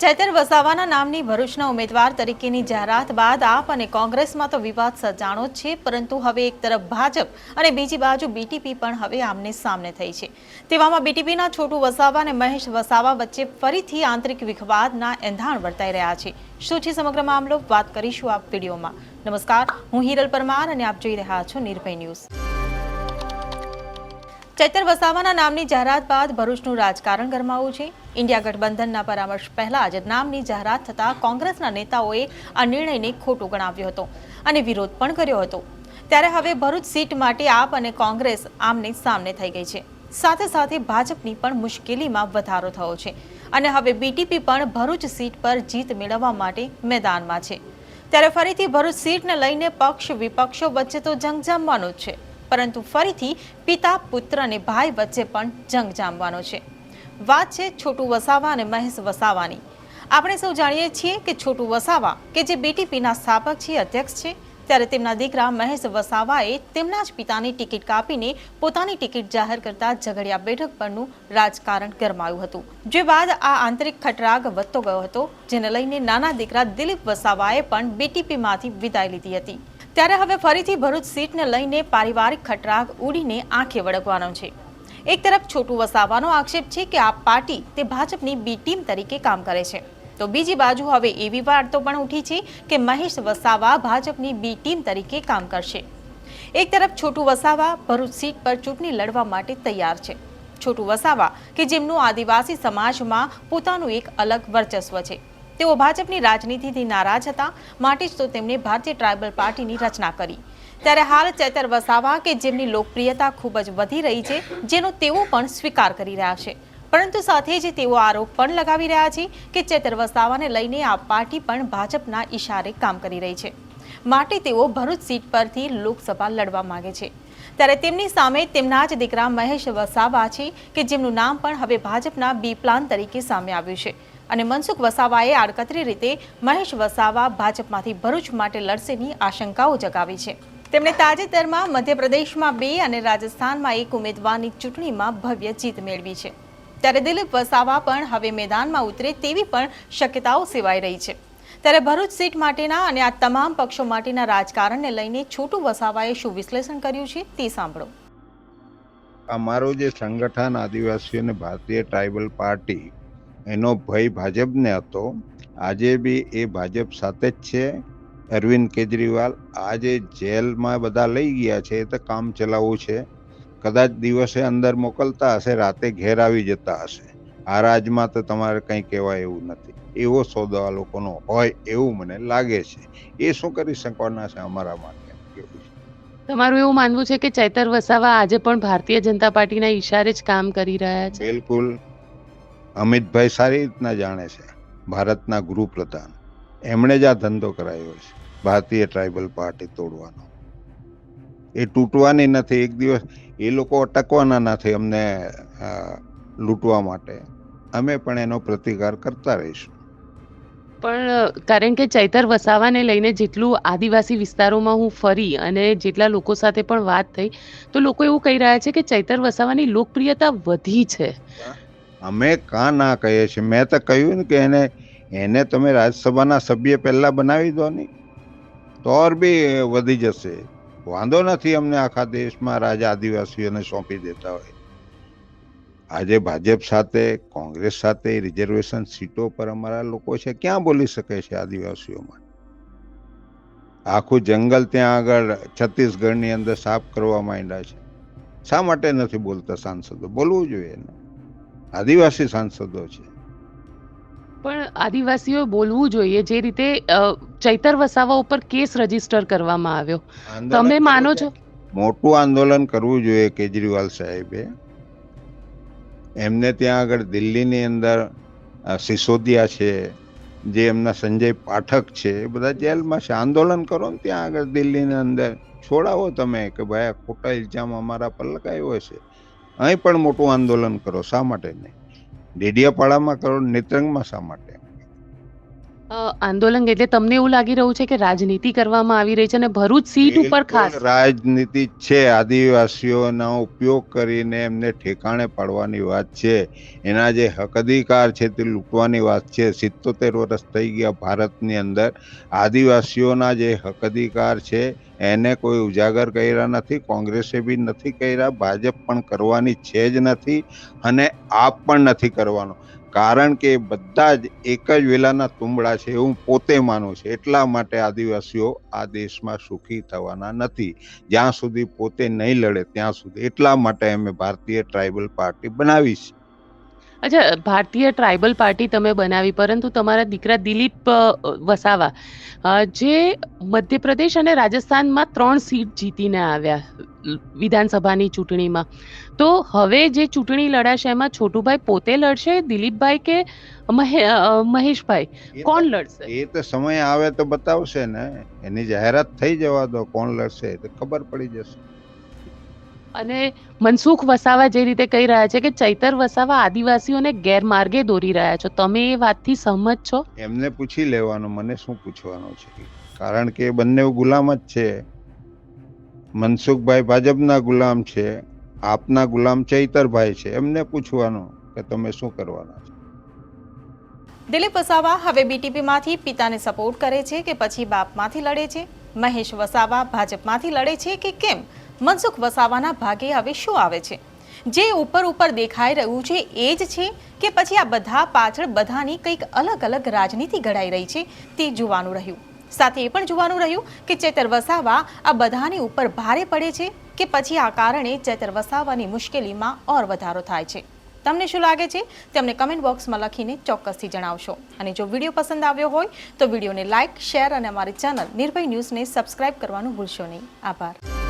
ચૈતર વસાવાના નામની ભરૂચના ઉમેદવાર તરીકેની જાહેરાત બાદ આપ અને કોંગ્રેસમાં તો વિવાદ સર્જાણો જ છે, પરંતુ હવે એક તરફ ભાજપ અને બીજી બાજુ બીટીપી પણ હવે આમને સામને થઈ છે. તેવામાં બીટીપીના છોટુ વસાવા અને મહેશ વસાવા વચ્ચે ફરીથી આંતરિક વિવાદના એંધાણ વર્તાઈ રહ્યા છે. શું છે સમગ્ર મામલો, વાત કરીશું આ વિડીયોમાં. નમસ્કાર, હું હિરલ પરમાર અને આપ જોઈ રહ્યા છો નિર્ભય ન્યૂઝ. ચૈતર વસાવાના નામની જાહેરાત બાદ ભરૂચનું રાજકારણ ગરમાવું છે. ઇન્ડિયા ગઠબંધનના પરામર્શ પહેલા જ નામની જાહેરાત થતા કોંગ્રેસના નેતાઓએ આ નિર્ણયને ખોટો ગણાવ્યો હતો અને વિરોધ પણ કર્યો હતો. ત્યારે હવે ભરૂચ સીટ માટે આપ અને કોંગ્રેસ આમને સામને થઈ ગઈ છે. સાથે સાથે ભાજપની પણ મુશ્કેલીમાં વધારો થયો છે અને હવે બીટીપી પણ ભરૂચ સીટ પર જીત મેળવવા માટે મેદાનમાં છે. ત્યારે ફરીથી ભરૂચ સીટને લઈને પક્ષ વિપક્ષો વચ્ચે તો જંગ જામવાનો જ છે, પરંતુ ફરીથી પિતા પુત્ર અને ભાઈ વચ્ચે પણ જંગ જામવાનો છે. વાત છે છોટુ વસાવા અને મહેશ વસાવાની. આપણે સૌ જાણીએ છીએ કે છોટુ વસાવા કે જે બીટીપીના સ્થાપક છે, અધ્યક્ષ છે, ત્યારે તેમના દીકરા મહેશ વસાવાએ તેમના જ પિતાની ટિકિટ કાપીને પોતાની ટિકિટ જાહેર કરતા ઝઘડિયા બેઠક પરનું રાજકારણ ગરમાયું હતું. જે બાદ આ આંતરિક ખટરાગ વધતો ગયો હતો, જેને લઈને નાના દીકરા દિલીપ વસાવાએ પણ બીટીપીમાંથી વિદાય લીધી હતી. ત્યારે હવે ફરીથી ભરૂચ સીટને લઈને પારિવારિક ખટરાગ ઉડીને આંખે વળગવાનો છે. એક તરફ છોટુ વસાવાનો આક્ષેપ છે કે આ પાર્ટી તે ભાજપની બી ટીમ તરીકે કામ કરે છે, તો બીજી બાજુ હવે એવી વાતો પણ ઉઠી છે કે મહેશ વસાવા ભાજપની બી ટીમ તરીકે કામ કરશે. એક તરફ છોટુ વસાવા ભરૂચ સીટ પર ચૂંટણી લડવા માટે તૈયાર છે. છોટુ વસાવા કે જેમનું આદિવાસી સમાજમાં પોતાનું એક અલગ વર્ચસ્વ છે, તેઓ ભાજપની રાજનીતિથી નારાજ હતા, માટે જ તો તેમણે ભારતીય ટ્રાઇબલ પાર્ટીની રચના કરી. ત્યારે હાલ ચૈતર વસાવા કે જેમની લોકપ્રિયતા ખૂબ જ વધી રહી છે, જેનો તેઓ પણ સ્વીકાર કરી રહ્યા છે, પરંતુ સાથે જ તેઓ આરોપ પણ લગાવી રહ્યા છે કે ચૈતર વસાવાને લઈને આ પાર્ટી પણ ભાજપના ઇશારે કામ કરી રહી છે, માટે તેઓ ભરૂચ સીટ પરથી લોકસભા લડવા માંગે છે. ત્યારે તેમની સામે તેમના જ દીકરા મહેશ વસાવા છે કે જેમનું નામ પણ હવે ભાજપના બી પ્લાન તરીકે સામે આવ્યું છે અને મનસુખ વસાવાએ આડકતરી રીતે મહેશ વસાવા ભાજપમાંથી ભરૂચ માટે લડશેની આશંકાઓ જગાવી છે. તેમણે તાજેતરમાં મધ્યપ્રદેશમાં 2 અને રાજસ્થાનમાં 1 ઉમેદવારની ચૂંટણીમાં ભવ્ય જીત મેળવી છે. ત્યારે દિલીપ વસાવા પણ હવે મેદાનમાં ઉતરે તેવી પણ શક્યતાઓ સેવાઈ રહી છે. ત્યારે ભરૂચ સીટ માટેના અને આ તમામ પક્ષો માટેના રાજકારણને લઈને છોટુ વસાવાએ શું વિશ્લેષણ કર્યું છે તે સાંભળો. અમારું જે સંગઠન આદિવાસી અને ભારતીય ટ્રાઇબલ પાર્ટી, એનો ભય ભાજપને હતો. આજે બી એ ભાજપ સાથે જ છે. અરવિંદ કેજરીવાલ આજે જેલમાં બધા લઈ ગયા છે, એ તો કામ ચલાવવું છે. કદાચ દિવસે અંદર મોકલતા હશે, રાતે ઘેર આવી જતા હશે. આ રાજમાં તો તમારે કંઈ કહેવાય એવું નથી. એવો સોદો આ લોકોનો હોય એવું મને લાગે છે. એ શું કરી શકવાના છે અમારા માટે કેવું છે. તમારું એવું માનવું છે કે ચૈતર વસાવા આજે પણ ભારતીય જનતા પાર્ટીના ઈશારે જ કામ કરી રહ્યા છે? બિલકુલ. અમિતભાઈ સારી રીતના જાણે છે, ભારતના ગૃહપ્રધાન. એમણે જ આ ધંધો કરાયો છે, ભારતીય ટ્રાઇબલ પાર્ટી તોડવાનો. એ તૂટવાની નથી. એક દિવસ એ લોકો અટકવાના નથી અમને લૂંટવા માટે. અમે પણ એનો પ્રતિકાર કરતા રહીશું. પણ કારણ કે ચૈતર વસાવાને લઈને જેટલું આદિવાસી વિસ્તારોમાં હું ફરી અને જેટલા લોકો સાથે પણ વાત થઈ, તો લોકો એવું કહી રહ્યા છે કે ચૈતર વસાવાની લોકપ્રિયતા વધી છે. અમે કાં ના કહીએ છીએ? મેં તો કહ્યું ને કે એને તમે રાજ્યસભાના સભ્ય પહેલા બનાવી દો ને, તો બી વધી જશે. વાંધો નથી અમને આખા દેશમાં રાજા આદિવાસીઓને સોંપી દેતા હોય. આજે ભાજપ સાથે, કોંગ્રેસ સાથે રિઝર્વેશન સીટો પર અમારા લોકો છે, ક્યાં બોલી શકે છે આદિવાસીઓમાં? આખું જંગલ ત્યાં આગળ છત્તીસગઢની અંદર સાફ કરવા માંડ્યા છે. શા માટે નથી બોલતા સાંસદો? બોલવું જોઈએ ને. આદિવાસી સાંસદો છે. પણ આદિવાસીઓ બોલવું જોઈએ. જે રીતે ચૈતર વસાવા ઉપર કેસ રજીસ્ટર કરવામાં આવ્યો, તમે માનો છો? મોટું આંદોલન કરવું જોઈએ કેજરીવાલ સાહેબે. એમને ત્યાં આગળ દિલ્હીની અંદર સિસોદિયા છે, જે એમના સંજય પાઠક છે, એ બધા જેલમાં છે. આંદોલન કરો ને ત્યાં આગળ દિલ્હીની અંદર. છોડાવો તમે કે ભાઈ આ ખોટા ઇલ્ઝામ અમારા પર લગાવ્યો છે. અહીં પણ મોટું આંદોલન કરો. શા માટે નહીં? ડેડિયાપાડામાં કરો, નેત્રંગમાં શા માટે? આંદોલન એટલે તમને એવું લાગી રહ્યું છે કે રાજનીતિ કરવામાં આવી રહી છે અને ભરૂચ સીટ ઉપર બિલકુલ ખાસ રાજનીતિ છે. આદિવાસીઓનો ઉપયોગ કરીને એમને ઠેકાણે પાડવાની વાત છે. એના જે હક અધિકાર છે તે લૂંટવાની વાત છે. 77 વર્ષ થઈ ગયા ભારતની અંદર. આદિવાસીઓના જે હક અધિકાર છે એને કોઈ ઉજાગર કર્યા નથી. કોંગ્રેસે બી નથી કર્યા, ભાજપ પણ કરવાની છે જ નથી અને આપ પણ નથી કરવાનો. કારણ કે બધા જ એક જ વેલાના તુંબડા છે એવું પોતે માનું છે. એટલા માટે આદિવાસીઓ આ દેશમાં સુખી થવાના નથી જ્યાં સુધી પોતે નહીં લડે ત્યાં સુધી. એટલા માટે અમે ભારતીય ટ્રાઇબલ પાર્ટી બનાવી છે. અચ્છા, ભારતીય ટ્રાઇબલ પાર્ટી તમે બનાવી, પરંતુ તમારા દીકરા દિલીપ વસાવા જે મધ્યપ્રદેશ અને રાજસ્થાનમાં 3 સીટ જીતીને આવ્યા વિધાનસભાની ચૂંટણીમાં, તો હવે જે ચૂંટણી લડાશે એમાં છોટુભાઈ પોતે લડશે, દિલીપભાઈ કે મહેશભાઈ, કોણ લડશે? એ તો સમય આવે તો બતાવશે ને. એની જાહેરાત થઈ જવા દો, કોણ લડશે તો ખબર પડી જશે. અને મનસુખ વસાવા જે રીતે કહી રહ્યા છે કે ચૈતર વસાવા આદિવાસીઓને ગેરમાર્ગે દોરી રહ્યા છો, તમે એ વાતથી સહમત છો? એમને પૂછી લેવાનું, મને શું પૂછવાનું છે. કારણ કે બંને ગુલામ જ છે. મનસુખભાઈ ભાજપના ગુલામ છે, આપના ગુલામ ચૈતરભાઈ છે. એમને પૂછવાનું કે તમે શું કરવાના છો. દિલીપ વસાવા હવે બીટીપીમાંથી પિતાને સપોર્ટ કરે છે કે પછી બાપમાંથી લડે છે? મહેશ વસાવા ભાજપમાંથી લડે છે કે કેમ? મનસુખ વસાવાના ભાગે હવે શું આવે છે? જે ઉપર દેખાઈ રહ્યું છે એ જ છે કે પછી આ બધા પાછળ બધાની કંઈક અલગ અલગ રાજનીતિ ઘડાઈ રહી છે તે જોવાનું રહ્યું. સાથે એ પણ જોવાનું રહ્યું કે ચૈતર વસાવા આ બધાની ઉપર ભારે પડે છે કે પછી આ કારણે ચૈતર વસાવાની મુશ્કેલીમાં ઓર વધારો થાય છે. તમને શું લાગે છે તેમને કમેન્ટ બોક્સમાં લખીને ચોક્કસથી જણાવશો. અને જો વિડીયો પસંદ આવ્યો હોય તો વિડીયોને લાઇક, શેર અને અમારી ચેનલ નિર્ભય ન્યૂઝને સબસ્ક્રાઇબ કરવાનું ભૂલશો નહીં. આભાર.